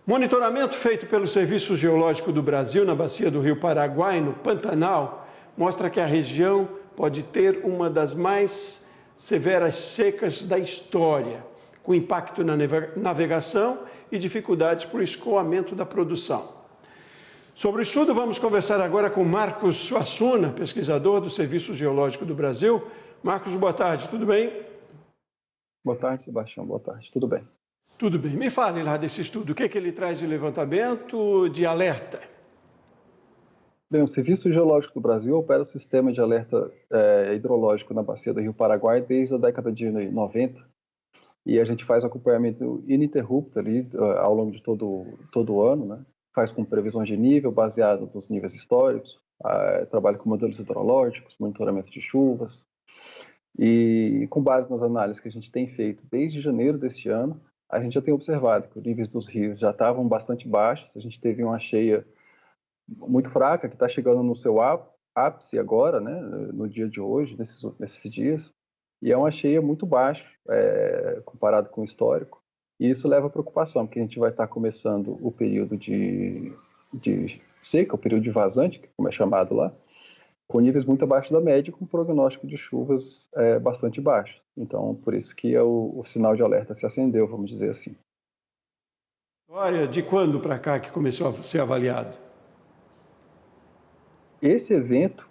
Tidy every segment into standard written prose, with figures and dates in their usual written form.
Monitoramento feito pelo Serviço Geológico do Brasil na bacia do Rio Paraguai, no Pantanal, mostra que a região pode ter uma das mais severas secas da história, com impacto na navegação e dificuldades para o escoamento da produção. Sobre o estudo, vamos conversar agora com Marcos Suassuna, pesquisador do Serviço Geológico do Brasil. Marcos, boa tarde, tudo bem? Boa tarde, Sebastião. Boa tarde, tudo bem? Tudo bem. Me fale lá desse estudo. O que ele traz de levantamento, de alerta? Bem, o Serviço Geológico do Brasil opera o sistema de alerta hidrológico na bacia do Rio Paraguai desde a década de 90. E a gente faz acompanhamento ininterrupto ali ao longo de todo o ano, né? Faz com previsões de nível baseado nos níveis históricos, trabalha com modelos hidrológicos, monitoramento de chuvas. E com base nas análises que a gente tem feito desde janeiro deste ano, a gente já tem observado que os níveis dos rios já estavam bastante baixos. A gente teve uma cheia muito fraca, que está chegando no seu ápice agora, né, no dia de hoje, nesses dias, e é uma cheia muito baixa, comparado com o histórico, e isso leva a preocupação, porque a gente vai estar começando o período de seca, o período de vazante, como é chamado lá, com níveis muito abaixo da média, com prognóstico de chuvas bastante baixo. Então, por isso que o sinal de alerta se acendeu, vamos dizer assim. Olha, de quando para cá que começou a ser avaliado? Esse evento,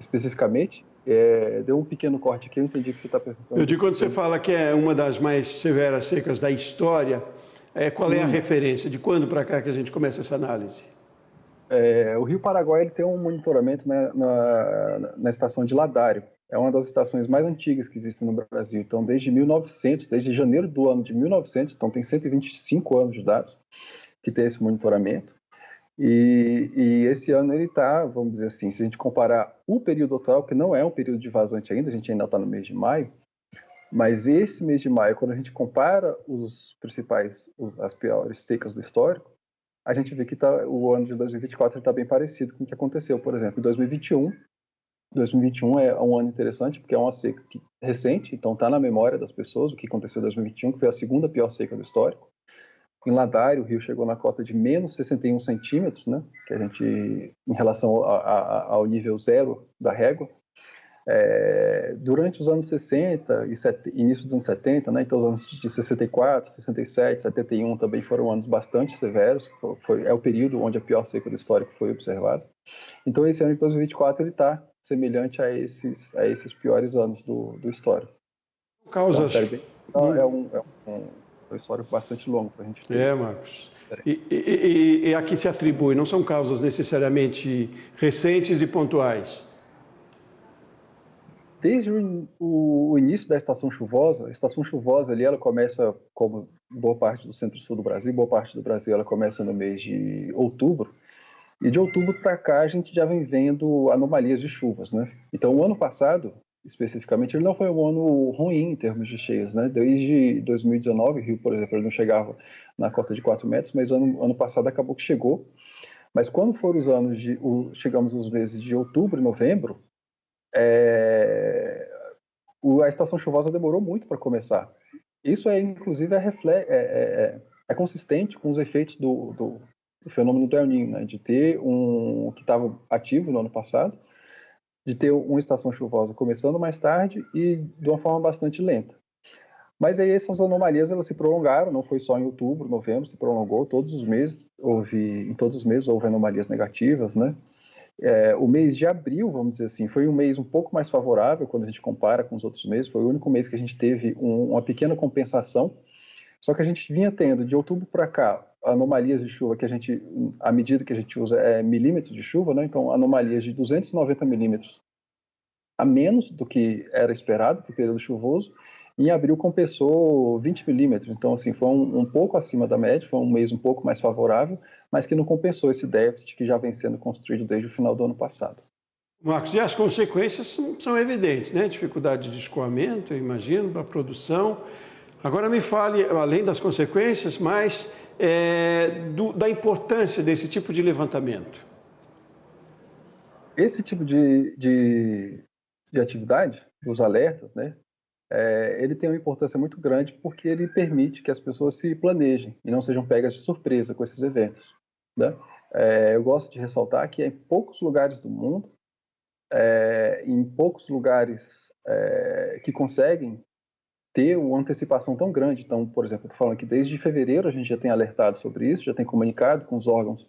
especificamente, deu um pequeno corte aqui, eu entendi que você está perguntando. Eu digo, quando você fala que é uma das mais severas secas da história, qual é a referência? De quando para cá que a gente começa essa análise? O Rio Paraguai ele tem um monitoramento na estação de Ladário. É uma das estações mais antigas que existem no Brasil. Então, desde janeiro do ano de 1900, então tem 125 anos de dados que tem esse monitoramento. E esse ano ele está, vamos dizer assim, se a gente comparar o período total, que não é um período de vazante ainda, a gente ainda está no mês de maio, mas esse mês de maio, quando a gente compara as piores secas do histórico, a gente vê que o ano de 2024 está bem parecido com o que aconteceu, por exemplo, em 2021. 2021 é um ano interessante, porque é uma seca recente, então está na memória das pessoas o que aconteceu em 2021, que foi a segunda pior seca do histórico. Em Ladário, o rio chegou na cota de menos 61 centímetros, né, que a gente, em relação ao nível zero da régua. Durante os anos 60 e início dos anos 70, né, então os anos de 64, 67, 71 também foram anos bastante severos, é o período onde a pior seca do histórico foi observada. Então esse ano de 2024 ele está semelhante a esses piores anos do histórico. Causas... Então, é um histórico bastante longo para a gente ter. Marcos. E a que se atribui? Não são causas necessariamente recentes e pontuais? Desde o início da estação chuvosa, a estação chuvosa ali, ela começa, como boa parte do centro-sul do Brasil, boa parte do Brasil, ela começa no mês de outubro, e de outubro para cá a gente já vem vendo anomalias de chuvas, né? Então o ano passado, especificamente, ele não foi um ano ruim em termos de cheias, né? Desde 2019, o Rio, por exemplo, ele não chegava na cota de 4 metros, mas ano passado acabou que chegou. Mas quando foram os anos chegamos nos meses de outubro e novembro, a estação chuvosa demorou muito para começar. Isso inclusive, é consistente com os efeitos do fenômeno do El Niño, né? De ter que estava ativo no ano passado, de ter uma estação chuvosa começando mais tarde e de uma forma bastante lenta. Mas aí essas anomalias elas se prolongaram, não foi só em outubro, novembro, se prolongou todos os meses, em todos os meses houve anomalias negativas, né? O mês de abril, vamos dizer assim, foi um mês um pouco mais favorável quando a gente compara com os outros meses, foi o único mês que a gente teve uma pequena compensação, só que a gente vinha tendo de outubro para cá anomalias de chuva que a medida que a gente usa é milímetros de chuva, né? Então anomalias de 290 milímetros a menos do que era esperado para o período chuvoso. Em abril compensou 20 milímetros, então assim, foi um pouco acima da média, foi um mês um pouco mais favorável, mas que não compensou esse déficit que já vem sendo construído desde o final do ano passado. Marcos, e as consequências são evidentes, né? Dificuldade de escoamento, eu imagino, para a produção. Agora me fale, além das consequências, mais da importância desse tipo de levantamento. Esse tipo de atividade, dos alertas, né? ele tem uma importância muito grande porque ele permite que as pessoas se planejem e não sejam pegas de surpresa com esses eventos, né? Eu gosto de ressaltar que em poucos lugares do mundo, em poucos lugares que conseguem ter uma antecipação tão grande. Então, por exemplo, eu estou falando que desde fevereiro a gente já tem alertado sobre isso, já tem comunicado com os órgãos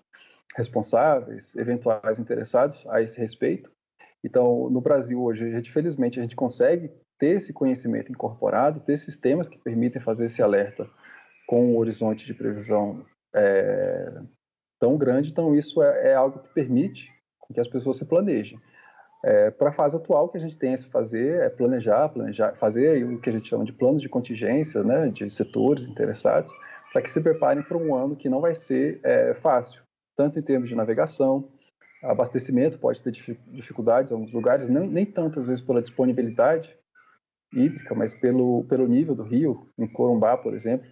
responsáveis, eventuais interessados a esse respeito. Então, no Brasil hoje, felizmente, a gente consegue ter esse conhecimento incorporado, ter sistemas que permitem fazer esse alerta com um horizonte de previsão tão grande. Então, isso é algo que permite que as pessoas se planejem. Para a fase atual, o que a gente tem a se fazer é planejar, fazer o que a gente chama de planos de contingência, né, de setores interessados, para que se preparem para um ano que não vai ser fácil, tanto em termos de navegação, abastecimento pode ter dificuldades em alguns lugares, nem tanto às vezes pela disponibilidade hídrica, mas pelo nível do rio. Em Corumbá, por exemplo,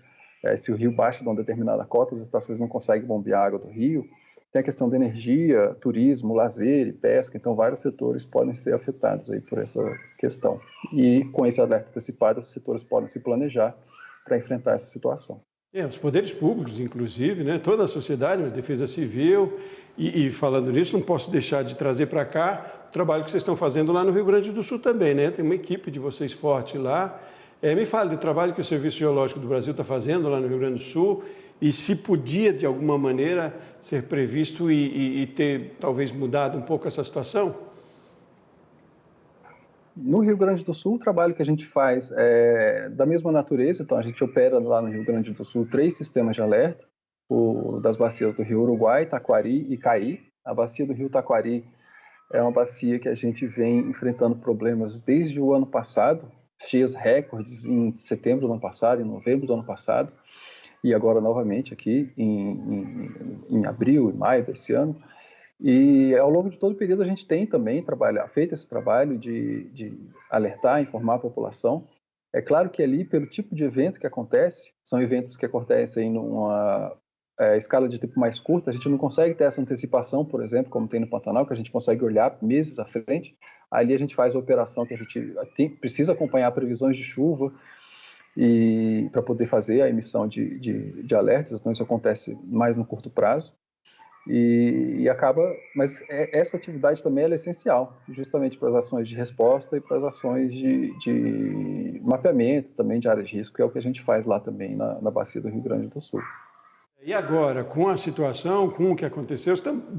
se o rio baixa de uma determinada cota, as estações não conseguem bombear a água do rio. Tem a questão da energia, turismo, lazer e pesca, então vários setores podem ser afetados aí por essa questão. E com esse alerta antecipado, os setores podem se planejar para enfrentar essa situação. Os poderes públicos, inclusive, né? Toda a sociedade, a Defesa Civil, e falando nisso, não posso deixar de trazer para cá o trabalho que vocês estão fazendo lá no Rio Grande do Sul também, né? Tem uma equipe de vocês forte lá. Me fale do trabalho que o Serviço Geológico do Brasil está fazendo lá no Rio Grande do Sul e se podia, de alguma maneira, ser previsto e ter, talvez, mudado um pouco essa situação? No Rio Grande do Sul, o trabalho que a gente faz é da mesma natureza. Então, a gente opera lá no Rio Grande do Sul 3 sistemas de alerta, das bacias do Rio Uruguai, Taquari e Caí. A bacia do Rio Taquari é uma bacia que a gente vem enfrentando problemas desde o ano passado, cheias recordes em setembro do ano passado, em novembro do ano passado, e agora novamente aqui em abril e maio desse ano. E ao longo de todo o período a gente tem também feito esse trabalho de alertar, informar a população. É claro que ali, pelo tipo de evento que acontece, são eventos que acontecem numa escala de tempo mais curta, a gente não consegue ter essa antecipação, por exemplo, como tem no Pantanal, que a gente consegue olhar meses à frente. Ali a gente faz a operação que a gente precisa acompanhar previsões de chuva e para poder fazer a emissão de alertas, então isso acontece mais no curto prazo. Mas essa atividade também é essencial, justamente para as ações de resposta e para as ações de mapeamento também de áreas de risco, que é o que a gente faz lá também na bacia do Rio Grande do Sul. E agora, com a situação, com o que aconteceu,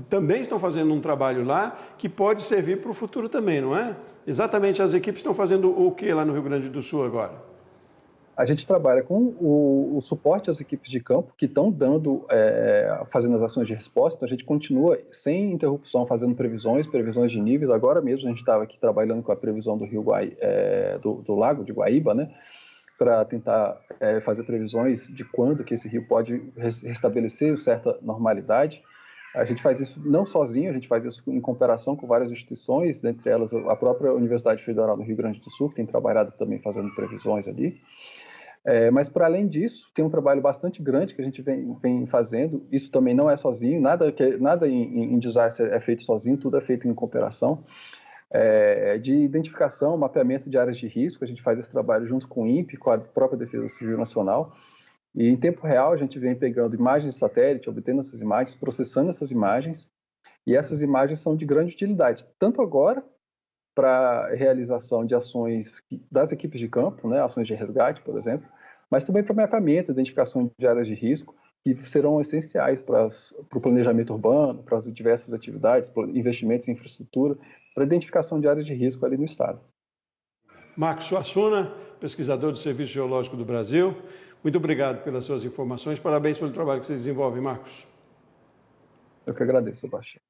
também estão fazendo um trabalho lá que pode servir para o futuro também, não é? Exatamente, as equipes estão fazendo o que lá no Rio Grande do Sul agora? A gente trabalha com o suporte às equipes de campo que estão fazendo as ações de resposta. Então a gente continua sem interrupção fazendo previsões de níveis. Agora mesmo a gente estava aqui trabalhando com a previsão do do Lago de Guaíba, né, para tentar fazer previsões de quando que esse rio pode restabelecer certa normalidade. A gente faz isso não sozinho, a gente faz isso em cooperação com várias instituições, dentre elas a própria Universidade Federal do Rio Grande do Sul, que tem trabalhado também fazendo previsões ali. Mas, para além disso, tem um trabalho bastante grande que a gente vem fazendo. Isso também não é sozinho, nada em desastre é feito sozinho, tudo é feito em cooperação. De identificação, mapeamento de áreas de risco, a gente faz esse trabalho junto com o INPE, com a própria Defesa Civil Nacional. E, em tempo real, a gente vem pegando imagens de satélite, obtendo essas imagens, processando essas imagens, e essas imagens são de grande utilidade, tanto agora, para realização de ações das equipes de campo, né, ações de resgate, por exemplo, mas também para mapeamento, identificação de áreas de risco, que serão essenciais para o planejamento urbano, para as diversas atividades, para investimentos em infraestrutura, para a identificação de áreas de risco ali no estado. Marcos Suassuna, pesquisador do Serviço Geológico do Brasil, muito obrigado pelas suas informações, parabéns pelo trabalho que vocês desenvolvem, Marcos. Eu que agradeço, Sebastião.